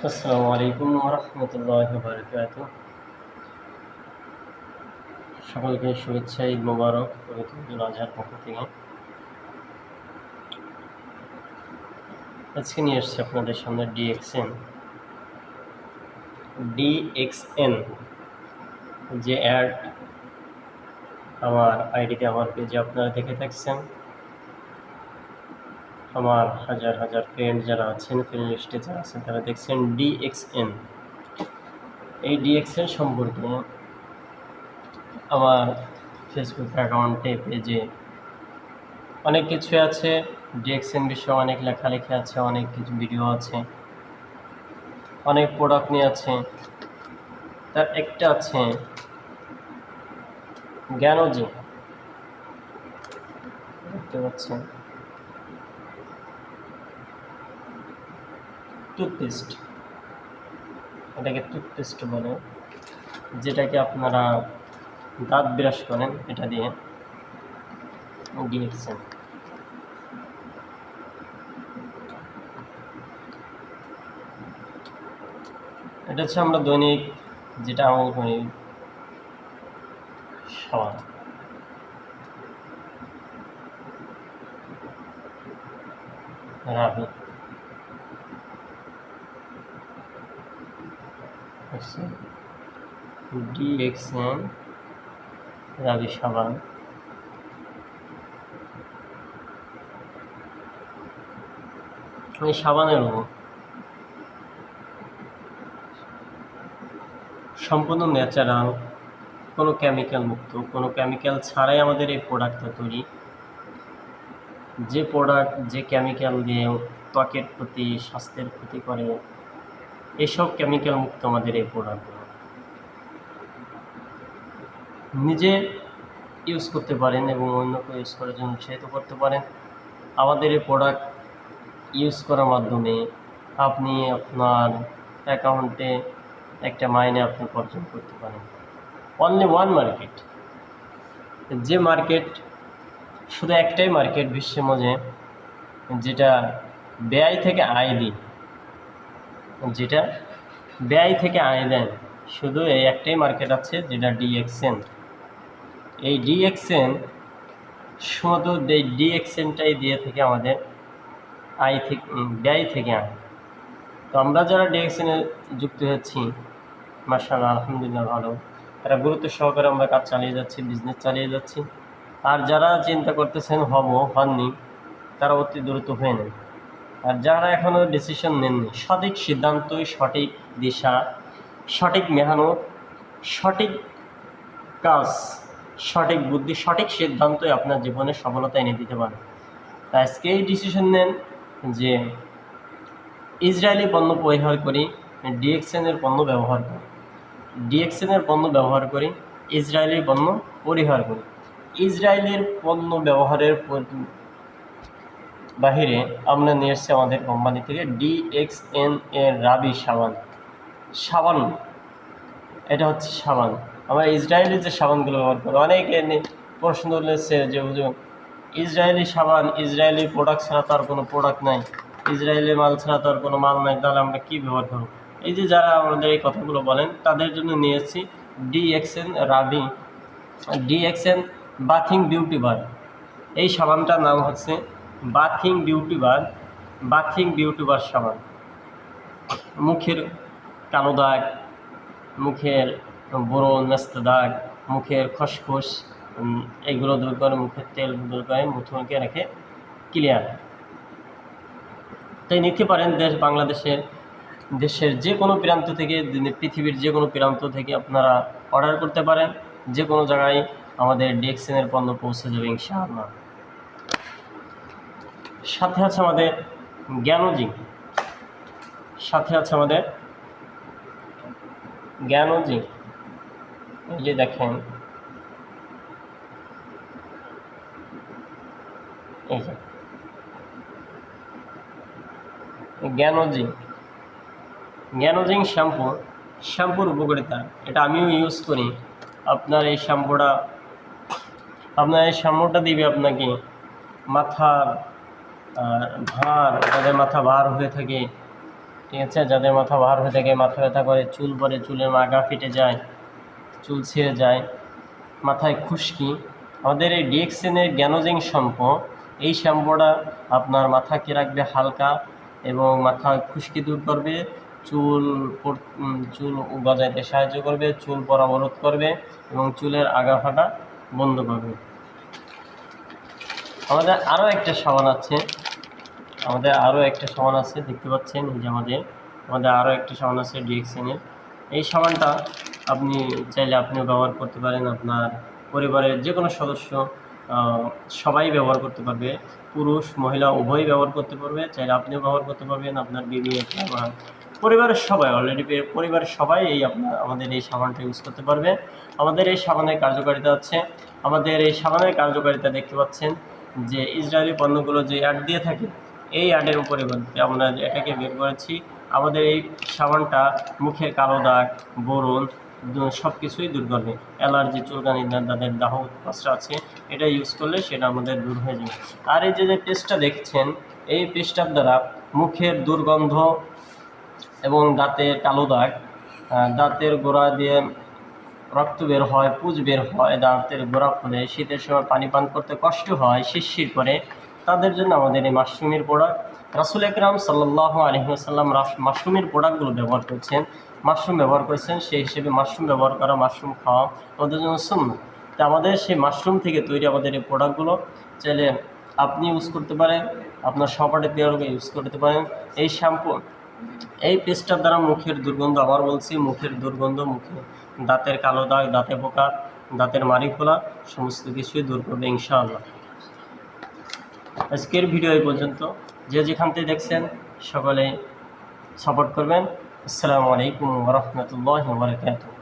আসসালামু আলাইকুম ওয়া রাহমাতুল্লাহি ওয়া বারাকাতুহু। সকলকে শুভেচ্ছা, ঈদ মোবারক। পবিত্র ঈদুল আজহার পক্ষ থেকে আজকে নিয়ে এসেছি আপনাদের সামনে ডিএক্সএন যে অ্যাড আমার আইডিতে, আমার পেজে আপনারা দেখে থাকছেন। আমার হাজার হাজার ফ্রেন্ড যারা আছেন, ফ্রেন্ড লিস্টে যারা আছেন, তারা দেখছেন ডিএক্সএন। এই ডিএক্সএন সম্পর্কে আমার ফেসবুক অ্যাকাউন্টে, পেজে অনেক কিছু আছে। ডিএক্সএন বিষয়ে অনেক লেখালেখি আছে, অনেক কিছু ভিডিও আছে, অনেক প্রোডাক্ট নিয়ে আছে। তার একটা আছে জ্ঞানজি, দেখতে পাচ্ছেন, টুথপেস্ট। এটাকে টুথপেস্ট বলে, যেটাকে আপনারা দাঁত ব্রাশ করেন এটা দিয়ে। ডিএক্সএন এটা হচ্ছে আমরা দৈনিক যেটা আমল করি, সাবান। রাবি ডিএক্সএন রাবি সাবান। এই সাবানের সম্পূর্ণ ন্যাচারাল, কোনো কেমিক্যাল মুক্ত, কোনো কেমিক্যাল ছাড়াই আমাদের এই প্রোডাক্টটা তৈরি। যে প্রোডাক্ট যে কেমিক্যাল দিয়ে ত্বকের ক্ষতি, স্বাস্থ্যের ক্ষতি করে, এসব কেমিক্যাল মুক্ত আমাদের এই প্রোডাক্টগুলো। নিজে ইউজ করতে পারেন এবং অন্যকে ইউজ করার জন্য উৎসাহিত করতে পারেন। আমাদের এই প্রোডাক্ট ইউজ করার মাধ্যমে আপনি আপনার অ্যাকাউন্টে একটা মাইনে আপনি অর্জন করতে পারেন। অনলি ওয়ান মার্কেট, যে মার্কেট, শুধু একটাই মার্কেট বিশ্বের মাঝে যেটা ব্যয় থেকে আয় দিই, যেটা ব্যয় থেকে আয় দেন, শুধু এই একটাই মার্কেট আছে, যেটা ডিএক্সএন। এই ডিএক্সএন শুধু এই ডিএক্সএনটাই দিয়ে থেকে আমাদের আয় থেকে, ব্যয় থেকে আয়। তো আমরা যারা ডিএক্সএনে যুক্ত হচ্ছি, মাশাআল্লাহ আলহামদুলিল্লাহ ভালো, তারা গুরুত্ব সহকারে আমরা কাজ চালিয়ে যাচ্ছি, বিজনেস চালিয়ে যাচ্ছি। আর যারা চিন্তা করতেছেন হননি, তারা অতি দ্রুত হয়ে নেন। আর যারা এখনও ডিসিশন নেননি, সঠিক সিদ্ধান্তই সঠিক দিশা, সঠিক মেহনত, সঠিক কাজ, সঠিক বুদ্ধি, সঠিক সিদ্ধান্তই আপনার জীবনে সফলতা এনে দিতে পারে। তাই আজকে এই ডিসিশন নেন যে ইসরায়েলি পণ্য পরিহার করি, ডিএক্সএনের পণ্য ব্যবহার করি। ডিএক্সএনের পণ্য ব্যবহার করি, ইসরায়েলি পণ্য পরিহার করি। ইসরায়েলের পণ্য ব্যবহারের বাহিরে আমরা নিয়ে এসেছি আমাদের কোম্পানি থেকে ডিএক্সএন এর রাবি সাবান। এটা হচ্ছে সাবান। আমরা ইসরায়েলি যে সাবানগুলো ব্যবহার করি, অনেকে প্রশ্ন তুলেছে যে ইসরায়েলি সাবান, ইসরায়েলি প্রোডাক্ট ছাড়া তার কোনো প্রোডাক্ট নাই, ইসরায়েলি মাল ছাড়া তার কোনো মাল নাই, তাহলে আমরা কী ব্যবহার করব? এই যে যারা আমাদের এই কথাগুলো বলেন, তাদের জন্য নিয়ে এসেছি ডিএক্সএন রাবি, ডিএক্সএন বাথিং বিউটি বার। এই সাবানটার নাম হচ্ছে বাথিং বিউটি বার সাবান। মুখের কালো দাগ, মুখের ব্রণ, মেস্তা দাগ, মুখের খসখস, এগুলো দূর করে, মুখের তেল দূর করে, মুখকে রেখে ক্লিয়ার। তাই নিতে পারেন দেশের যে কোনো প্রান্ত থেকে, পৃথিবীর যে কোনো প্রান্ত থেকে আপনারা অর্ডার করতে পারেন। যে কোনো জায়গায় আমাদের ডিএক্সএনের পণ্য পৌঁছে যাবে ইনশাআল্লাহ। সাথে আছে আমাদের জ্ঞানজি, এই যে দেখেন, এই যে জ্ঞানজি শ্যাম্পুর উপকারিতা, এটা আমিও ইউজ করি। আপনার এই শ্যাম্পুটা দিবে আপনাকে মাথার ভার, যাদের মাথা ভার হয়ে থাকে, ঠিক আছে। যাদের মাথা ভার হয়ে থাকে, মাথা ব্যথা করে, চুল পড়ে, চুলের আগা ফেটে যায়, চুল ছিঁড়ে যায়, মাথায় খুশকি, আমাদের এই ডিএক্সএনের জ্ঞানোজিং শ্যাম্পু, এই শ্যাম্পুটা আপনার মাথাকে রাখবে হালকা এবং মাথায় খুশকি দূর করবে, চুল গজাইতে সাহায্য করবে, চুল পড়া অবরোধ করবে এবং চুলের আগা ফাটা বন্ধ করবে। আমাদের আরও একটা সাবান আছে, দেখতে পাচ্ছেন যে আমাদের আরও একটা সাবান আছে ডিএক্সএনের। এই সাবানটা আপনি চাইলে আপনিও ব্যবহার করতে পারেন, আপনার পরিবারের যে কোনো সদস্য সবাই ব্যবহার করতে পারবে, পুরুষ মহিলা উভয়ই ব্যবহার করতে পারবে। চাইলে আপনিও ব্যবহার করতে পারবেন, আপনার বিবি, পরিবারের সবাই, পরিবারের সবাই আমাদের এই সাবানটা ইউজ করতে পারবে। আমাদের এই সাবানের কার্যকারিতা দেখতে পাচ্ছেন যে ইসরায়েলি পণ্যগুলো যে অ্যাড দিয়ে থাকে, এই অ্যাডের পরিবর্তে আমরা এটাকে বের করেছি। আমাদের এই সাবানটা মুখের কালো দাগ, ব্রণ সব কিছুই দূর করবে। অ্যালার্জি, চুলকানি, যাদের দাহ কষ্ট আছে, এটা ইউজ করলে সেটা আমাদের দূর হয়ে যাবে। আর এই যে পেস্টটা দেখছেন, এই পেস্টটার দ্বারা মুখের দুর্গন্ধ এবং দাঁতের কালো দাগ, দাঁতের গোড়া দিয়ে রক্ত বের হয়, পুঁজ বের হয়, দাঁতের গোড়া ফুলে, শীতের সময় পানি পান করতে কষ্ট হয়, শিরশির করে, তাদের জন্য আমাদের এই মাশরুমের প্রোডাক্ট। রাসূল আকরাম সাল্লাল্লাহু আলাইহি ওয়াসাল্লাম মাশরুমের প্রোডাক্টগুলো ব্যবহার করেছেন, সেই হিসেবে মাশরুম ব্যবহার করা, মাশরুম খাওয়া আমাদের জন্য সুন্নাহ। তো আমাদের সেই মাশরুম থেকে তৈরি আমাদের এই প্রোডাক্টগুলো চাইলে আপনি ইউজ করতে পারেন, আপনার সহপাঠী প্রিয়কে ইউজ করতে পারেন। এই শ্যাম্পু, এই পেস্টটার দ্বারা মুখের দুর্গন্ধ, আবার বলছি, মুখের দুর্গন্ধ, দাঁতের কালো দাগ, দাঁতে পোকা, দাঁতের মাড়ি খোলা, সমস্ত কিছুই দূর করবে ইনশাআল্লাহ। আজকের ভিডিও এই পর্যন্ত। যে যেখান থেকে দেখছেন সকলে সাপোর্ট করবেন। আসসালামু আলাইকুম ওয়া রাহমাতুল্লাহি ওয়া বারাকাতুহু।